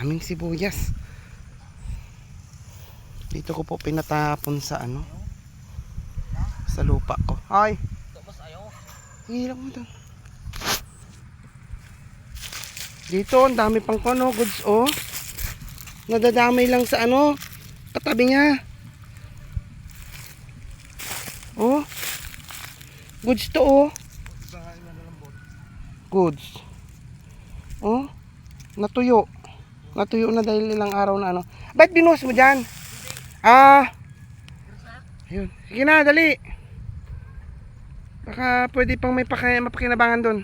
Aming sibuyas. Dito ko po pinatapon sa ano, sa lupa ko. Ay, hirap mo to. Dito ang dami pang ano, goods oh. Nadadamay lang sa ano, katabi niya. Oh. Goods to oh. Goods. Oh. Natuyo. Natuyo na dahil ilang araw na ano. Ba't binuhos mo dyan? Ah. Ayun. Sige na, dali. Baka pwede pang may mapakinabangan doon.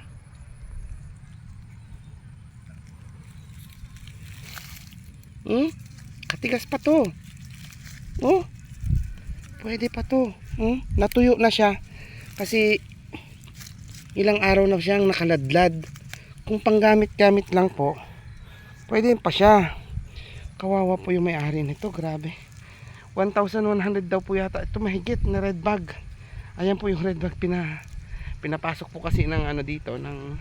Katigas pa to. Oh. Pwede pa to. Natuyo na siya. Kasi ilang araw na siyang nakaladlad. Kung panggamit-gamit lang po, pwede pa siya. Kawawa po yung may-ari nito, grabe. 1,100 daw po yata ito, mahigit na red bag. Ayan po yung red bag, pinapasok po kasi ng ano dito, ng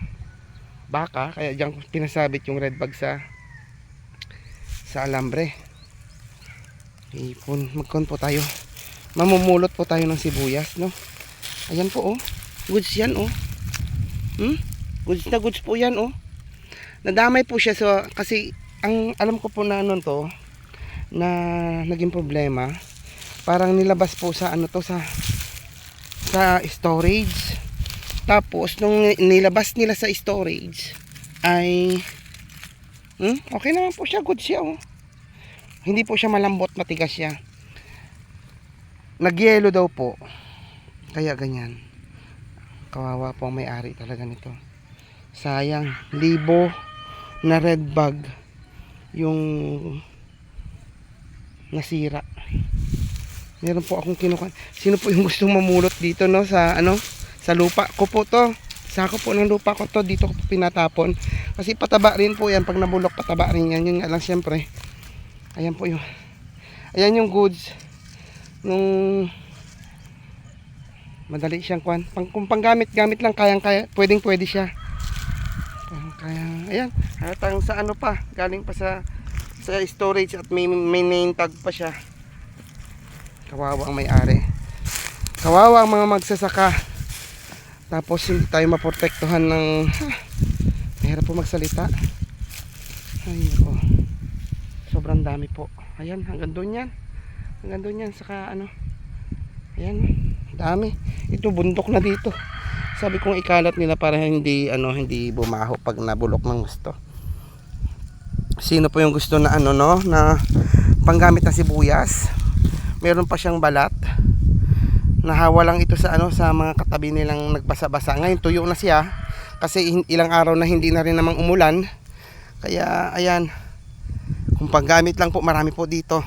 baka. Kaya diyan pinasabit yung red bag sa alambre. Magkon po tayo, mamumulot po tayo ng sibuyas, no? Ayan po oh, goods yan oh. Goods na goods po yan oh. Nadamay po siya, so kasi ang alam ko po na ano to, na naging problema, parang nilabas po sa ano to, sa storage. Tapos nung nilabas nila sa storage ay okay naman po siya, good siya oh. Hindi po siya malambot, matigas siya. Nagyelo daw po, kaya ganyan. Kawawa po ang may-ari talaga nito. Sayang, libo na red bag yung nasira. Meron po akong kinukuha. Sino po yung gustong mamulot dito, no, sa ano, sa lupa ko po to. Sako po ng lupa ko to, dito ko po pinatapon. Kasi pataba rin po yan, pag nabulok pataba rin yan. Yun nga lang syempre. Ayan po yung, ayan yung goods nung madali siyang kwan. Kung panggamit-gamit lang, kayang-kaya, pwedeng-pwede siya. Kaya, ayan, hatang sa ano pa, galing pa sa storage at may name tag pa siya. Kawawa ang may-ari. Kawawa ang mga magsasaka. Tapos hindi tayo maprotektuhan ng mahirap po magsalita. Ay po. Sobrang dami po. Ayan, hanggang doon yan. Hanggang doon yan, saka ano. Ayan, dami. Ito bundok na dito. Sabi kong ikalat nila para hindi hindi bumaho pag nabulok ng gusto. Sino po yung gusto na ano, no, na panggamit na sibuyas? Meron pa siyang balat. Nahawa lang ito sa ano, sa mga katabi nilang nagbasa-basa. Ngayon tuyo na siya kasi ilang araw na hindi na rin namang umulan. Kaya ayan, kung panggamit lang po, marami po dito.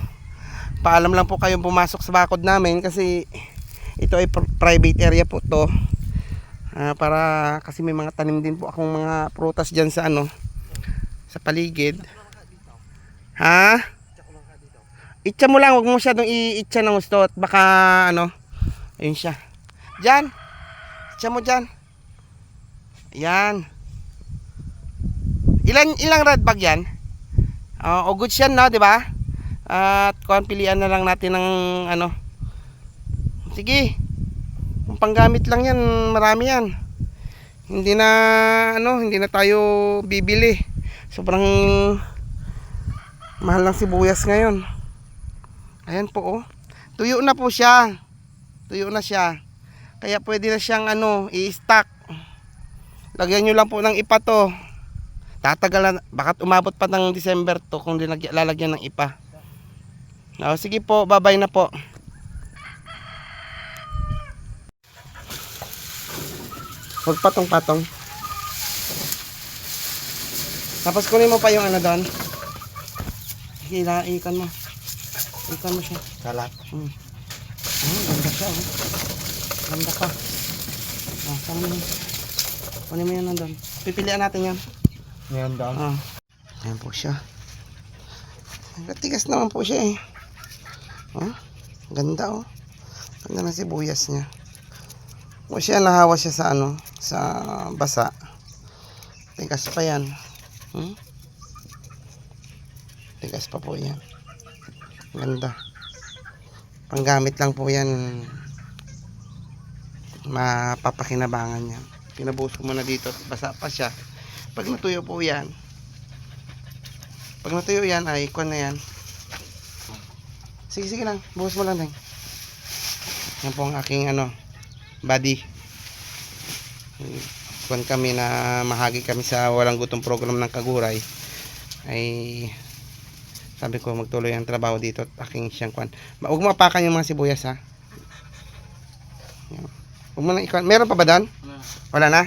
Paalam lang po kayong pumasok sa bakod namin kasi ito ay private area po to. Para kasi may mga tanim din po akong mga prutas dyan sa ano, sa paligid. Ha? Itcha mo lang, wag mo masyadong i-itcha ng gusto at baka ano, ayun siya. Diyan. Itcha mo diyan. Ayan. Ilang red bag yan? O goods yan, no, di ba? At kuan, pilian na lang natin ng ano. Sige. Kung panggamit lang yan, marami yan. Hindi na ano, hindi na tayo bibili. Sobrang mahal ng sibuyas ngayon. Ayan po oh. Tuyo na po siya. Tuyo na siya. Kaya pwede na siyang ano, i-stack. Lagyan nyo lang po ng ipa to. Tatagalan, baka umabot pa ng December to kung lalagyan ng ipa. Sige po, bye-bye na po. Huwag patong-patong. Tapos kunin mo pa yung ano doon. Ikan mo. Ikan mo siya. Kalat. Ganda siya oh. Ganda pa. Saan mo yun? Kunin mo yan doon. Pipilian natin yan. Ngayon doon. Ayan po siya. Tigas naman po siya eh. Ganda oh. Ganda ng sibuyas niya. O siya, nahawa siya sa ano, sa basa. Tigas pa yan. Tigas pa po yan. Ganda. Panggamit lang po yan. Mapapakinabangan yan. Pinabuhos ko muna dito. Basa pa siya. Pag natuyo po yan. Pag natuyo yan ay kuwan na yan. Sige, sige lang. Buhos mo lang. Yan po ang aking body. Kuwan kami na mahagi kami sa walang gutom program ng Kaguray. Ay sabi ko magtuloy ang trabaho dito at aking siyang kuwan. Huwag mo apakan yung mga sibuyas ha. Yan. Huwag mo na ikuwan. Meron pa ba doon? Wala na?